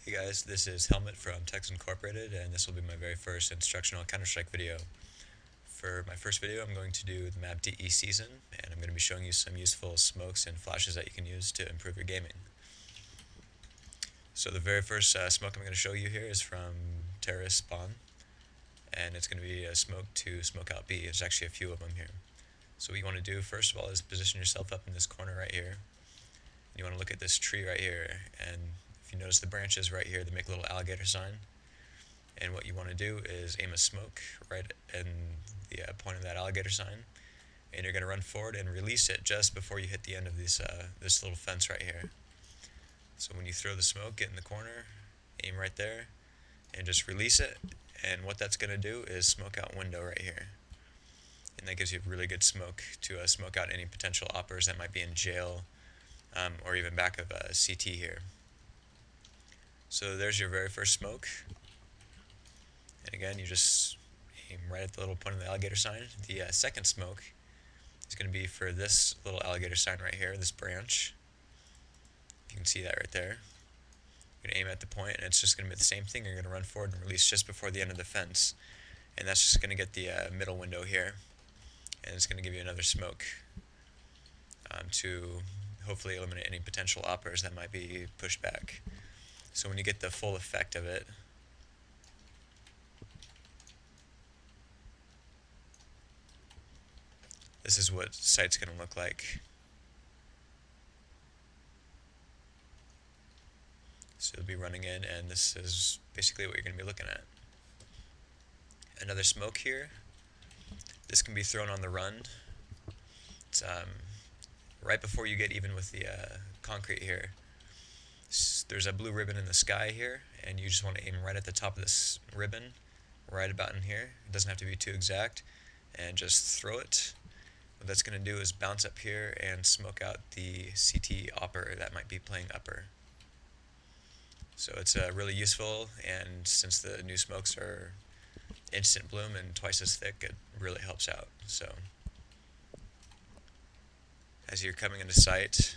Hey guys, this is Helmut from Tex Incorporated, and this will be my very first instructional Counter-Strike video. For my first video, I'm going to do the map DE Season, and I'm going to be showing you some useful smokes and flashes that you can use to improve your gaming. So the very first smoke I'm going to show you here is from Terrorist Spawn, and it's going to be a smoke to smoke out B. There's actually a few of them here. So what you want to do, first of all, is position yourself up in this corner right here. You want to look at this tree right here, and if you notice the branches right here, they make a little alligator sign. And what you want to do is aim a smoke right in the point of that alligator sign, and you're going to run forward and release it just before you hit the end of this little fence right here. So when you throw the smoke, get in the corner, aim right there, and just release it. And what that's going to do is smoke out window right here. And that gives you really good smoke to smoke out any potential oppers that might be in jail, or even back of CT here. So there's your very first smoke. And again, you just aim right at the little point of the alligator sign. The second smoke is going to be for this little alligator sign right here, this branch. You can see that right there. You're going to aim at the point, and it's just going to be the same thing. You're going to run forward and release just before the end of the fence. And that's just going to get the middle window here. And it's going to give you another smoke to hopefully eliminate any potential oppers that might be pushed back. So when you get the full effect of it, this is what sight's going to look like. So you'll be running in, and this is basically what you're going to be looking at. Another smoke here. This can be thrown on the run. It's right before you get even with the concrete here. There's a blue ribbon in the sky here, and you just want to aim right at the top of this ribbon, right about in here. It doesn't have to be too exact, and just throw it. What that's going to do is bounce up here and smoke out the CT opper that might be playing upper. So it's really useful, and since the new smokes are instant bloom and twice as thick, it really helps out. So as you're coming into sight,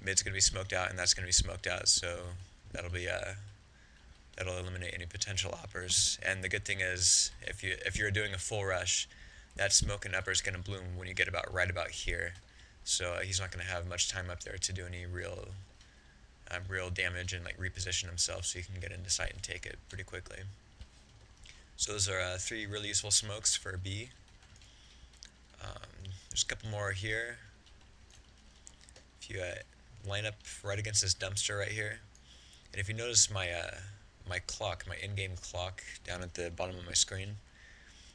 mid's going to be smoked out, and that's going to be smoked out, so that'll eliminate any potential oppers. And the good thing is, if you're doing a full rush, that smoke and upper is going to bloom when you get right about here. So he's not going to have much time up there to do any real damage and like reposition himself, so you can get into sight and take it pretty quickly. So those are three really useful smokes for B. There's a couple more here. If you line up right against this dumpster right here, and if you notice my clock, my in-game clock down at the bottom of my screen,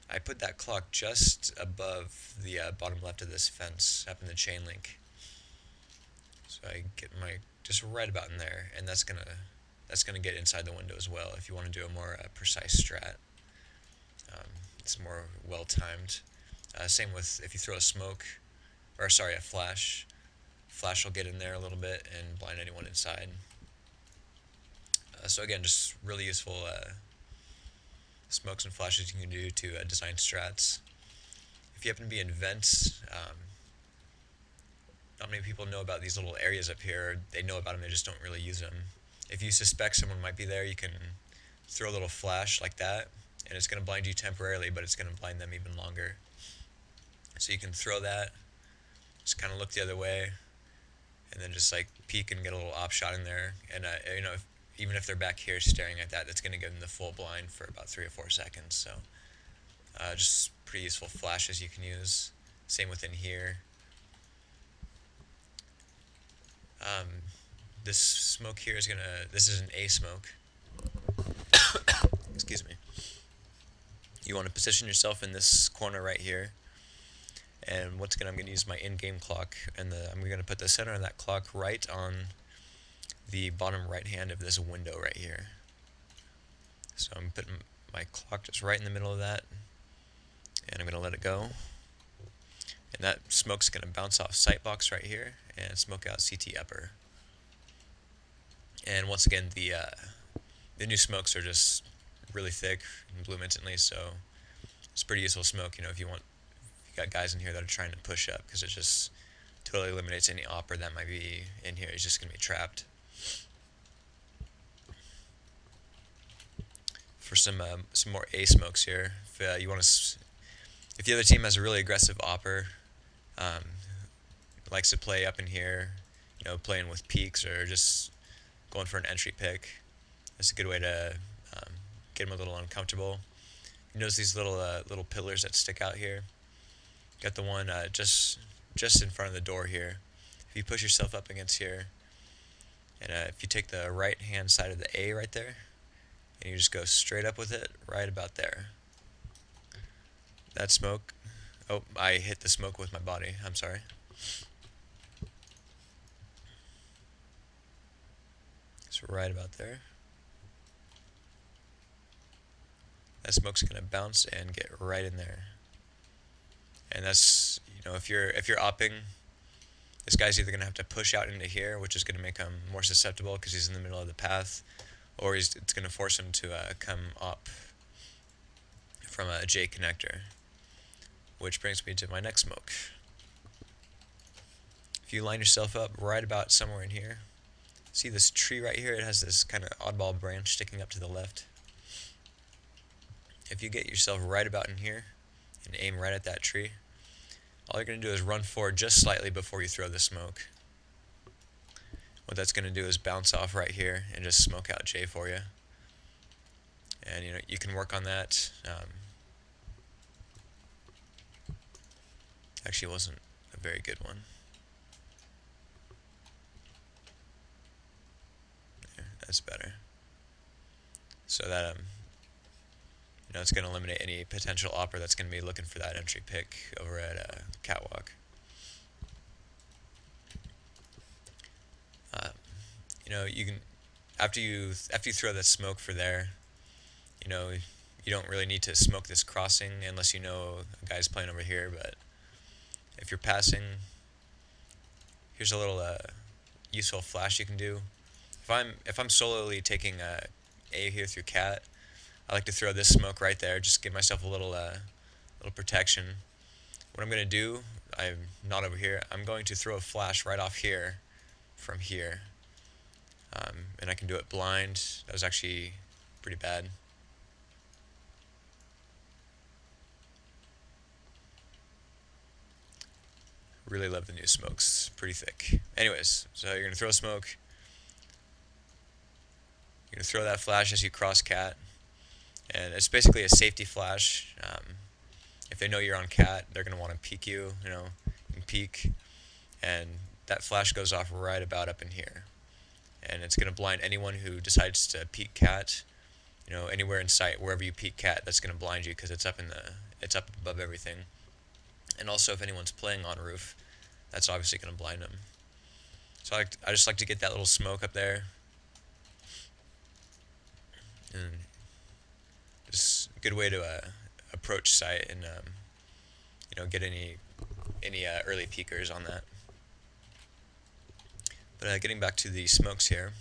I put that clock just above the bottom left of this fence up in the chain link. So I get my just right about in there, and that's gonna get inside the window as well. If you want to do a more precise strat, it's more well timed. Same with if you throw a smoke, or sorry, a flash. Flash will get in there a little bit and blind anyone inside. So again, just really useful smokes and flashes you can do to design strats. If you happen to be in vents, not many people know about these little areas up here. They know about them, they just don't really use them. If you suspect someone might be there, you can throw a little flash like that, and it's going to blind you temporarily, but it's going to blind them even longer. So you can throw that, just kind of look the other way, and then just like peek and get a little op shot in there. And even if they're back here staring at that, that's going to give them the full blind for about 3 or 4 seconds. So just pretty useful flashes you can use. Same within here. This smoke here is this is an A smoke. Excuse me. You want to position yourself in this corner right here. And once again, I'm going to use my in-game clock, and I'm going to put the center of that clock right on the bottom right hand of this window right here. So I'm putting my clock just right in the middle of that, and I'm going to let it go. And that smoke's going to bounce off sight box right here and smoke out CT upper. And once again, the new smokes are just really thick and bloom instantly, so it's pretty useful smoke. If you got guys in here that are trying to push up, because it just totally eliminates any opper that might be in here. It's just going to be trapped. for some more A smokes here. If the other team has a really aggressive opper, um, likes to play up in here, playing with peaks or just going for an entry pick, that's a good way to um, get them a little uncomfortable. You notice these little pillars that stick out here. Got the one just in front of the door here. If you push yourself up against here, and if you take the right hand side of the A right there, and you just go straight up with it, right about there. That smoke. Oh, I hit the smoke with my body. I'm sorry. It's right about there. That smoke's gonna bounce and get right in there. And that's, if you're opping, this guy's either gonna have to push out into here, which is gonna make him more susceptible because he's in the middle of the path, or it's gonna force him to come up from a J connector. Which brings me to my next smoke. If you line yourself up right about somewhere in here, see this tree right here? It has this kind of oddball branch sticking up to the left. If you get yourself right about in here and aim right at that tree, all you're going to do is run forward just slightly before you throw the smoke. What that's going to do is bounce off right here and just smoke out J for you. And you can work on that. Actually, it wasn't a very good one. There, that's better. So that it's going to eliminate any potential opper that's going to be looking for that entry pick over at catwalk. You can after you throw that smoke for there, you don't really need to smoke this crossing unless a guy's playing over here. But if you're passing, here's a little useful flash you can do. If I'm solely taking A here through cat, I like to throw this smoke right there, just give myself a little protection. What I'm going to do, I'm not over here, I'm going to throw a flash right off here from here. And I can do it blind. That was actually pretty bad. Really love the new smokes. Pretty thick. Anyways, so you're going to throw a smoke. You're going to throw that flash as you cross cat. And it's basically a safety flash. If they know you're on cat, they're going to want to peek you, and peek. And that flash goes off right about up in here. And it's going to blind anyone who decides to peek cat. Anywhere in sight, wherever you peek cat, that's going to blind you because it's up above everything. And also, if anyone's playing on roof, that's obviously going to blind them. So I just like to get that little smoke up there. And just a good way to approach sight and get any early peekers on that. But getting back to the smokes here,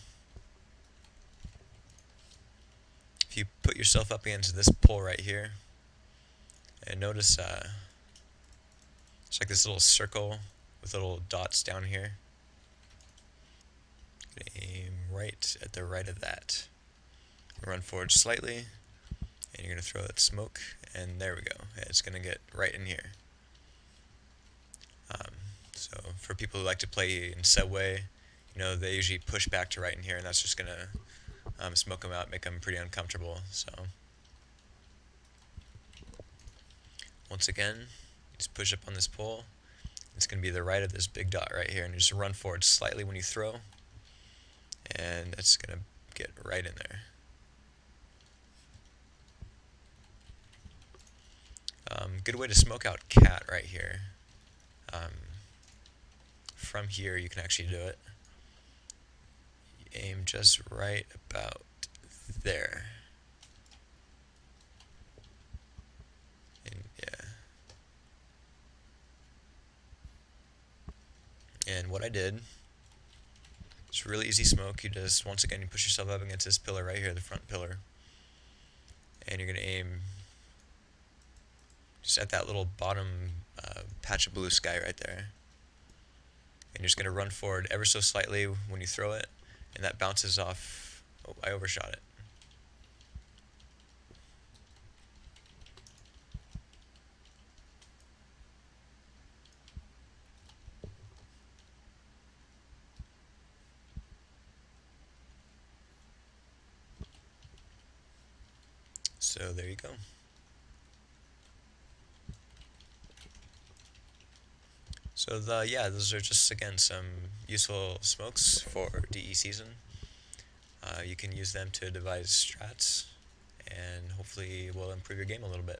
if you put yourself up against this pole right here, and notice it's like this little circle with little dots down here. Aim right at the right of that. Run forward slightly, and you're going to throw that smoke, and there we go. It's going to get right in here. So for people who like to play in subway, they usually push back to right in here, and that's just going to smoke them out, make them pretty uncomfortable. So once again, just push up on this pole. It's going to be the right of this big dot right here, and you just run forward slightly when you throw, and that's going to get right in there. Good way to smoke out cat right here. From here, you can actually do it. You aim just right about there. And yeah. And what I did, it's really easy smoke. You just, once again, you push yourself up against this pillar right here, the front pillar. And you're going to aim just at that little bottom patch of blue sky right there. And you're just going to run forward ever so slightly when you throw it, and that bounces off. Oh, I overshot it. So there you go. So those are just again some useful smokes for DE season. You can use them to devise strats, and hopefully will improve your game a little bit.